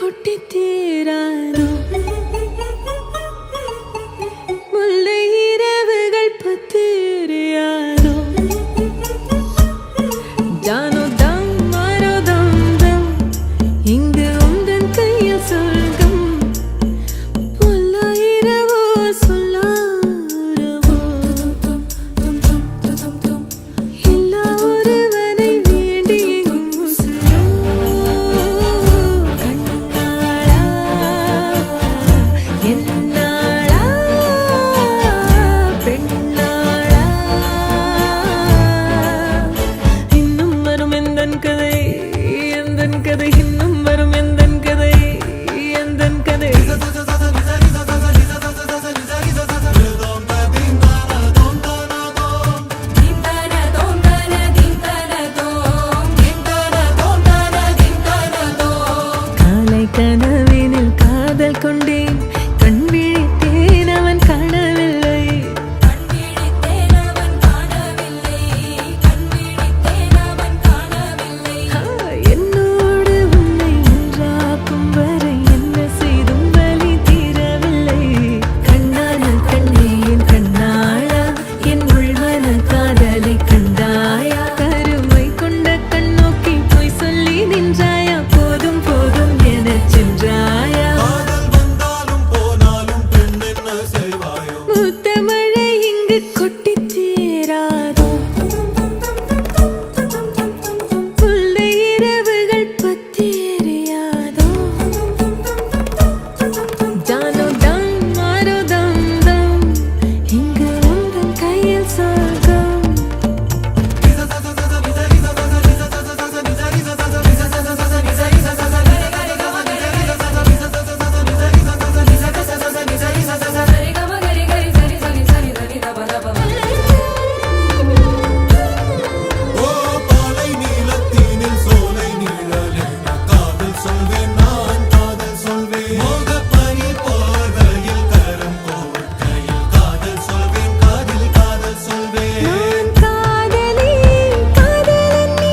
கொட்டி தீராதோ முல்லை இரவுகள் பத்தேறியாதோ ஜானோ தம் மாரோ தம் தம் இங்கு உந்தன் கையில் சொர்க்கம் பொல்லா இரவோ சொல்லாரவோ எல்லா ஒருவனை வேண்டி எங்கும் உசுரோ கண்ணாளா என்னாளா பெண்ணாளா இன்னும் வரும் எந்தன் கதை இன்னும் வரும் எந்தன் கதை காலை கனவினில் காதல் கொண்டேன் கண் விழித்தேன் அவன் காணவில்லை என்னோடு உன்னை ஒன்றாக்கும் வரை என்ன செய்தும் வலி தீரவில்லை கண்ணான கண்ணே என் கண்ணாளா என் உள்மன காதலை கண்டாயா கருமை கொண்ட கண்ணோக்கி போய் சொல்லி நின்றாயா போதும் போதும் எனச் சென்றாயா மூத்த மழை இங்கு கொட்டித் தீராதோ முல்லை இரவுகள் பத்தேறியாதோ ஜானோ தம் மாரோ தம் தம் இங்கு உந்தன் கையில் சொர்க்கம் நான் காதலி காதலன் நீ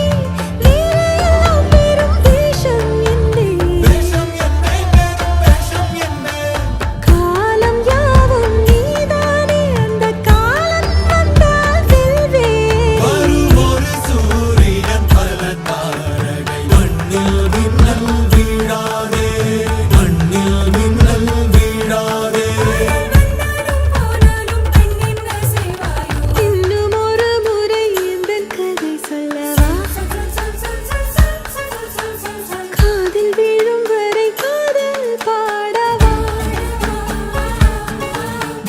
வேறெல்லாம் பெரும் வேஷம் என்னே காலம் யாவும் நீதானே அந்த காலம் வந்தால் வெல்வேன் இன்னும் ஒரு முறை எந்தன் கதை சொல்லவா காதில் வீழும் வரை காதல் பாடவா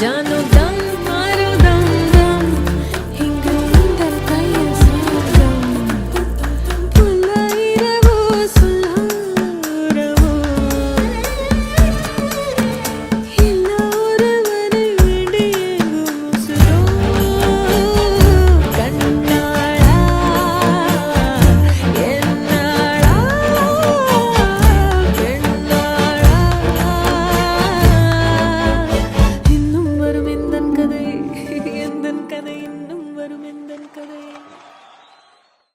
ஜானோ